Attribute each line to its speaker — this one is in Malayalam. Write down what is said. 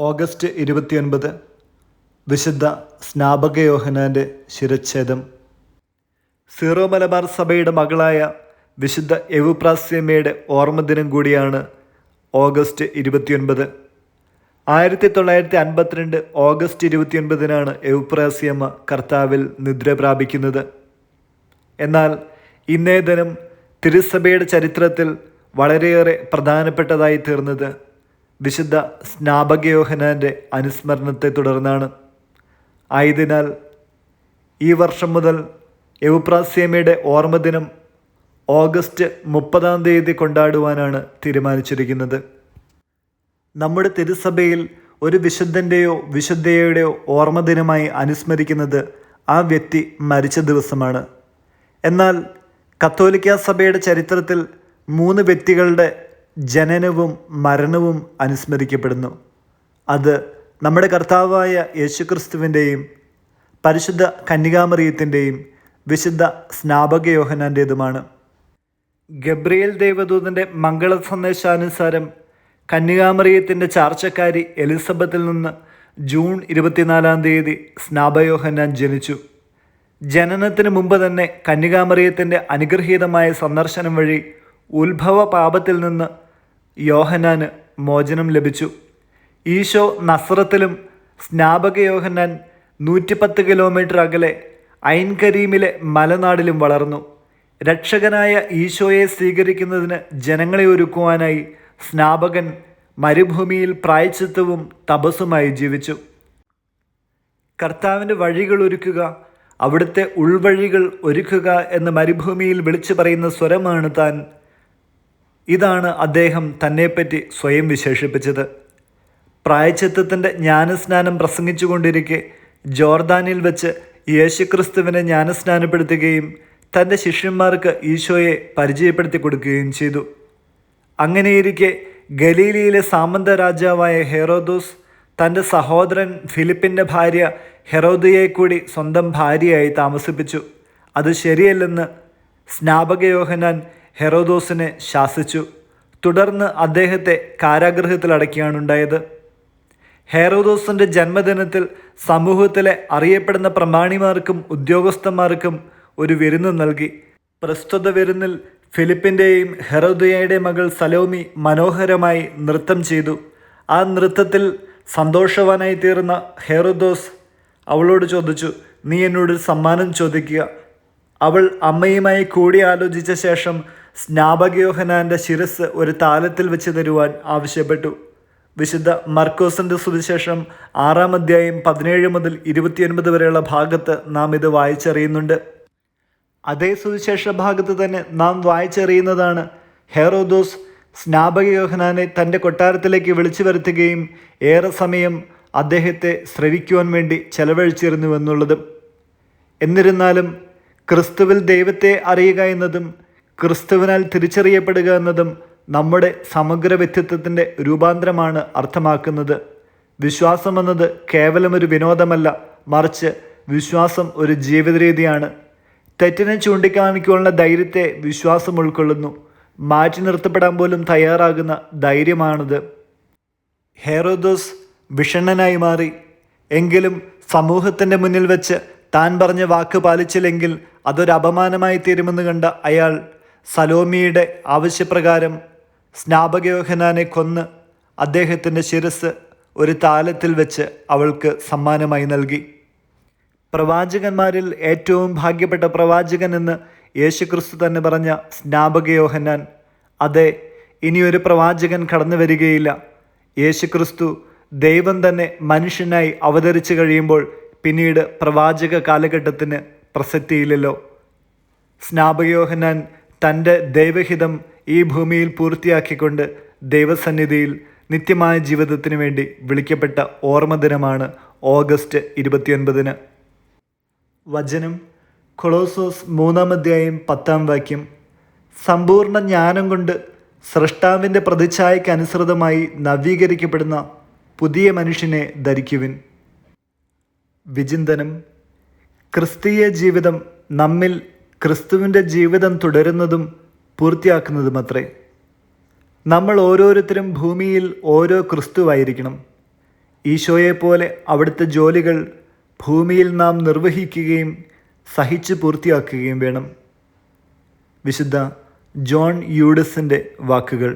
Speaker 1: ഓഗസ്റ്റ് 29 വിശുദ്ധ സ്നാപക യോഹന്നാൻ്റെ ശിരച്ഛേദം. സീറോ മലബാർ സഭയുടെ മകളായ വിശുദ്ധ എവുപ്രാസ്യമ്മയുടെ ഓർമ്മദിനം കൂടിയാണ് ഓഗസ്റ്റ് 29. 1952 ഓഗസ്റ്റ് 29 എവുപ്രാസ്യമ്മ കർത്താവിൽ നിദ്ര പ്രാപിക്കുന്നത്. എന്നാൽ ഇന്നേ ദിനം തിരുസഭയുടെ ചരിത്രത്തിൽ വളരെയേറെ പ്രധാനപ്പെട്ടതായി തീർന്നത് വിശുദ്ധ സ്നാപക യോഹന്നാൻ്റെ അനുസ്മരണത്തെ തുടർന്നാണ്. ആയതിനാൽ ഈ വർഷം മുതൽ എവുപ്രാസ്യമ്മയുടെ ഓർമ്മദിനം ഓഗസ്റ്റ് 30 കൊണ്ടാടുവാനാണ് തീരുമാനിച്ചിരിക്കുന്നത്. നമ്മുടെ തിരുസഭയിൽ ഒരു വിശുദ്ധൻ്റെയോ വിശുദ്ധയുടെയോ ഓർമ്മദിനമായി അനുസ്മരിക്കുന്നത് ആ വ്യക്തി മരിച്ച ദിവസമാണ്. എന്നാൽ കത്തോലിക്കാ സഭയുടെ ചരിത്രത്തിൽ 3 വ്യക്തികളുടെ ജനനവും മരണവും അനുസ്മരിക്കപ്പെടുന്നു. അത് നമ്മുടെ കർത്താവായ യേശുക്രിസ്തുവിൻ്റെയും പരിശുദ്ധ കന്യകാമറിയത്തിൻ്റെയും വിശുദ്ധ സ്നാപക യോഹന്നാൻ്റേതുമാണ്. ഗബ്രിയേൽ ദേവദൂതൻ്റെ മംഗള സന്ദേശാനുസാരം കന്യകാമറിയത്തിൻ്റെ ചാർച്ചക്കാരി എലിസബത്തിൽ നിന്ന് ജൂൺ 24 സ്നാപക യോഹന്നാൻ ജനിച്ചു. ജനനത്തിന് മുമ്പ് തന്നെ കന്യകാമറിയത്തിൻ്റെ അനുഗ്രഹീതമായ സന്ദർശനം വഴി ഉത്ഭവ പാപത്തിൽ നിന്ന് യോഹന്നാന് മോചനം ലഭിച്ചു. ഈശോ നസ്രത്തിലും സ്നാപക യോഹന്നാൻ 110 കിലോമീറ്റർ അകലെ ഐൻ കരീമിലെ മലനാടിലും വളർന്നു. രക്ഷകനായ ഈശോയെ സ്വീകരിക്കുന്നതിന് ജനങ്ങളെ ഒരുക്കുവാനായി സ്നാപകൻ മരുഭൂമിയിൽ പ്രായശ്ചിത്തവും തപസ്സുമായി ജീവിച്ചു. കർത്താവിൻ്റെ വഴികൾ ഒരുക്കുക, അവിടുത്തെ ഉൾവഴികൾ ഒരുക്കുക എന്ന് മരുഭൂമിയിൽ വിളിച്ചു പറയുന്ന സ്വരമാണ് താൻ. ഇതാണ് അദ്ദേഹം തന്നെപ്പറ്റി സ്വയം വിശേഷിപ്പിച്ചത്. പ്രായശ്ചിത്തത്തിൻ്റെ ജ്ഞാനസ്നാനം പ്രസംഗിച്ചുകൊണ്ടിരിക്കെ ജോർദാനിൽ വെച്ച് യേശുക്രിസ്തുവിനെ ജ്ഞാനസ്നാനപ്പെടുത്തുകയും തൻ്റെ ശിഷ്യന്മാർക്ക് ഈശോയെ പരിചയപ്പെടുത്തി കൊടുക്കുകയും ചെയ്തു. അങ്ങനെയിരിക്കെ ഗലീലിയിലെ സാമന്ത രാജാവായ ഹെറോദോസ് തൻ്റെ സഹോദരൻ ഫിലിപ്പിൻ്റെ ഭാര്യ ഹെറോദിയെ കൂടി സ്വന്തം ഭാര്യയായി താമസിപ്പിച്ചു. അത് ശരിയല്ലെന്ന് സ്നാപക യോഹന്നാൻ ഹെറോദോസിനെ ശാസിച്ചു. തുടർന്ന് അദ്ദേഹത്തെ കാരാഗൃഹത്തിലടക്കുകയാണ് ഉണ്ടായത്. ഹെറോദോസിൻ്റെ ജന്മദിനത്തിൽ സമൂഹത്തിലെ അറിയപ്പെടുന്ന പ്രമാണിമാർക്കും ഉദ്യോഗസ്ഥന്മാർക്കും ഒരു വിരുന്ന് നൽകി. പ്രസ്തുത വിരുന്നിൽ ഫിലിപ്പിൻ്റെയും ഹെറോദിയയുടെയും മകൾ സലോമി മനോഹരമായി നൃത്തം ചെയ്തു. ആ നൃത്തത്തിൽ സന്തോഷവാനായി തീർന്ന ഹെറോദോസ് അവളോട് ചോദിച്ചു, നീ എന്നോടൊരു സമ്മാനം ചോദിക്കുക. അവൾ അമ്മയുമായി കൂടിയാലോചിച്ച ശേഷം സ്നാപക യോഹന്നാൻ്റെ ശിരസ് ഒരു താലത്തിൽ വെച്ച് തരുവാൻ ആവശ്യപ്പെട്ടു. വിശുദ്ധ മർക്കോസിൻ്റെ സുവിശേഷം 6 അധ്യായം 17 മുതൽ 29 വരെയുള്ള ഭാഗത്ത് നാം ഇത് വായിച്ചറിയുന്നുണ്ട്. അതേ സുവിശേഷ ഭാഗത്ത് തന്നെ നാം വായിച്ചറിയുന്നതാണ് ഹെറോദോസ് സ്നാപക യോഹന്നാനെ തൻ്റെ കൊട്ടാരത്തിലേക്ക് വിളിച്ചു വരുത്തുകയും ഏറെ സമയം അദ്ദേഹത്തെ ശ്രവിക്കുവാൻ വേണ്ടി ചെലവഴിച്ചിരുന്നുവെന്നുള്ളതും. എന്നിരുന്നാലും ക്രിസ്തുവിൽ ദൈവത്തെ അറിയുക എന്നതും ക്രിസ്തുവിനാൽ തിരിച്ചറിയപ്പെടുക എന്നതും നമ്മുടെ സമഗ്ര വ്യക്തിത്വത്തിൻ്റെ രൂപാന്തരമാണ് അർത്ഥമാക്കുന്നത്. വിശ്വാസം എന്നത് കേവലം ഒരു വിനോദമല്ല, മറിച്ച് വിശ്വാസം ഒരു ജീവിത രീതിയാണ്. തെറ്റിനെ ചൂണ്ടിക്കാണിക്കാനുള്ള ധൈര്യത്തെ വിശ്വാസം ഉൾക്കൊള്ളുന്നു. മാറ്റി നിർത്തപ്പെടാൻ പോലും തയ്യാറാകുന്ന ധൈര്യമാണത്. ഹെറോദോസ് വിഷണ്ണനായി മാറി. എങ്കിലും സമൂഹത്തിൻ്റെ മുന്നിൽ വെച്ച് താൻ പറഞ്ഞ വാക്ക് പാലിച്ചില്ലെങ്കിൽ അതൊരു അപമാനമായി തീരുമെന്ന് കണ്ട അയാൾ സലോമിയുടെ ആവശ്യപ്രകാരം സ്നാപക യോഹന്നാനെ കൊന്ന് അദ്ദേഹത്തിൻ്റെ ശിരസ് ഒരു താലത്തിൽ വെച്ച് അവൾക്ക് സമ്മാനമായി നൽകി. പ്രവാചകന്മാരിൽ ഏറ്റവും ഭാഗ്യപ്പെട്ട പ്രവാചകൻ എന്ന് യേശുക്രിസ്തു തന്നെ പറഞ്ഞ സ്നാപക യോഹന്നാൻ, അതെ, ഇനിയൊരു പ്രവാചകൻ കടന്നു വരികയില്ല. യേശുക്രിസ്തു ദൈവം തന്നെ മനുഷ്യനായി അവതരിച്ചു കഴിയുമ്പോൾ പിന്നീട് പ്രവാചക കാലഘട്ടത്തിന് പ്രസക്തിയില്ലല്ലോ. സ്നാപക യോഹന്നാൻ തൻ്റെ ദൈവഹിതം ഈ ഭൂമിയിൽ പൂർത്തിയാക്കിക്കൊണ്ട് ദൈവസന്നിധിയിൽ നിത്യമായ ജീവിതത്തിന് വേണ്ടി വിളിക്കപ്പെട്ട ഓർമ്മദിനമാണ് ഓഗസ്റ്റ് 29. വചനം കൊളോസോസ് 3 അധ്യായം 10 സമ്പൂർണ്ണ ജ്ഞാനം കൊണ്ട് സ്രഷ്ടാവിൻ്റെ പ്രതിച്ഛായയ്ക്ക് അനുസൃതമായി നവീകരിക്കപ്പെടുന്ന പുതിയ മനുഷ്യനെ ധരിക്കുവിൻ. വിചിന്തനം: ക്രിസ്തീയ ജീവിതം നമ്മിൽ ക്രിസ്തുവിൻ്റെ ജീവിതം തുടരുന്നതും പൂർത്തിയാക്കുന്നതുമത്രേ. നമ്മൾ ഓരോരുത്തരും ഭൂമിയിൽ ഓരോ ക്രിസ്തുവായിരിക്കണം. ഈശോയെപ്പോലെ അവിടുത്തെ ജോലികൾ ഭൂമിയിൽ നാം നിർവഹിക്കുകയും സഹിച്ചു പൂർത്തിയാക്കുകയും വേണം. വിശുദ്ധ ജോൺ യൂഡസിൻ്റെ വാക്കുകൾ.